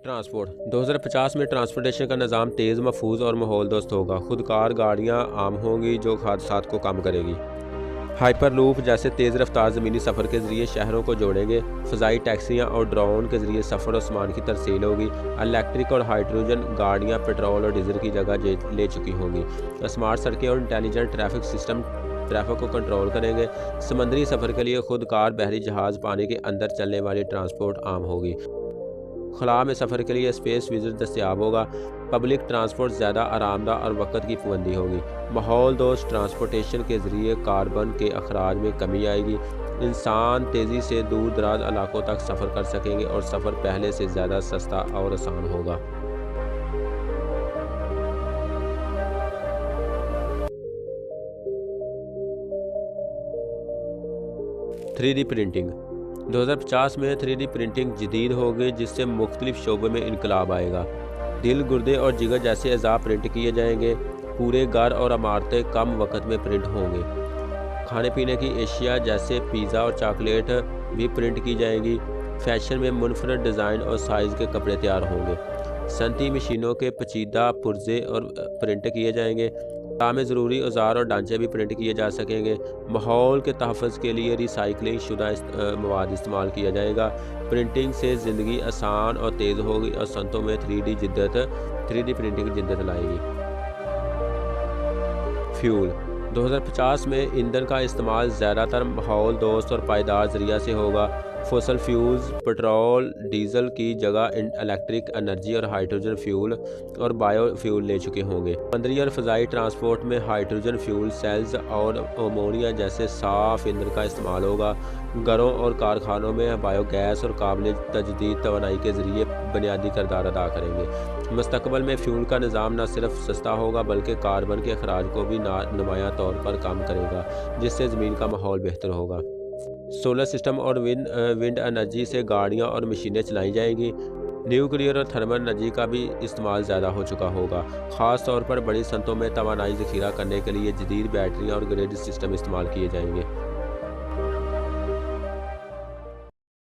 Transport 2050 में transportation का निज़ाम तेज़, महफूज और माहौल दोस्त होगा। खुदकार गाड़ियाँ आम होंगी जो हादसात को कम करेगी। हाइपर लूप जैसे तेज़ रफ्तार ज़मीनी सफ़र के ज़रिए शहरों को जोड़ेंगे। फ़ज़ाई टैक्सियाँ और ड्रोन के ज़रिए सफ़र और सामान की तरसील होगी। इलेक्ट्रिक और हाइड्रोजन गाड़ियाँ पेट्रोल और डीजल की जगह ले चुकी होंगी। स्मार्ट सड़कें और इंटेलिजेंट ट्रैफिक सिस्टम ट्रैफिक को कंट्रोल करेंगे। समंदरी सफ़र के लिए खुदकार बहरी जहाज़, पानी के अंदर चलने वाली ट्रांसपोर्ट आम होगी। खला में सफ़र के लिए स्पेस विज़िट दस्तयाब होगा। पब्लिक ट्रांसपोर्ट ज़्यादा आरामदा और वक़्त की पाबंदी होगी। माहौल दोस्त ट्रांसपोर्टेशन के ज़रिए कार्बन के अखराज में कमी आएगी। इंसान तेज़ी से दूर दराज इलाकों तक सफ़र कर सकेंगे और सफ़र पहले से ज़्यादा सस्ता और आसान होगा। 3D प्रिंटिंग 2050 में 3D प्रिंटिंग जदीद होगी, जिससे मुख्तलिफ शोबों में इनकलाब आएगा। दिल, गुर्दे और जिगर जैसे अज़ा प्रिंट किए जाएंगे। पूरे घर और इमारतें कम वक़्त में प्रिंट होंगे। खाने पीने की एशिया जैसे पिज़्ज़ा और चॉकलेट भी प्रिंट की जाएंगी। फैशन में मुनफरद डिज़ाइन और साइज़ के कपड़े तैयार होंगे। सनती मशीनों के पेचीदा पुर्जे और प्रिंट किए जाएंगे। में ज़रूरी औजार और ढांचे भी प्रिंट किए जा सकेंगे। माहौल के तहफ़्फ़ुज़ के लिए रिसाइकलिंग शुदा मवाद इस्तेमाल किया जाएगा। प्रिंटिंग से ज़िंदगी आसान और तेज़ होगी और सनतों में 3D प्रिंटिंग जिद्दत लाएगी। फ्यूल 2050 में ईंधन का इस्तेमाल ज़्यादातर माहौल दोस्त और पायदार ज़रिया से होगा। फॉसिल फ्यूल्स पेट्रोल डीजल की जगह इलेक्ट्रिक एनर्जी और हाइड्रोजन फ्यूल और बायो फ्यूल ले चुके होंगे। समंदरी और फ़ज़ाई ट्रांसपोर्ट में हाइड्रोजन फ्यूल सेल्स और अमोनिया जैसे साफ ईंधन का इस्तेमाल होगा। घरों और कारखानों में बायोगैस और काबिल तजदीद तवानाई के ज़रिए बुनियादी किरदार अदा करेंगे। मुस्तकबिल में फ्यूल का निज़ाम न सिर्फ सस्ता होगा बल्कि कार्बन के अखराज को भी नुमाया तौर पर कम करेगा, जिससे ज़मीन का माहौल बेहतर होगा। सोलर सिस्टम और विंड एनर्जी से गाड़ियाँ और मशीनें चलाई जाएंगी। न्यूक्लियर और थर्मल एनर्जी का भी इस्तेमाल ज़्यादा हो चुका होगा। ख़ास तौर पर बड़ी सनतों में तवानाई ज़ख़ीरा करने के लिए जदीद बैटरियाँ और ग्रिड सिस्टम इस्तेमाल किए जाएंगे।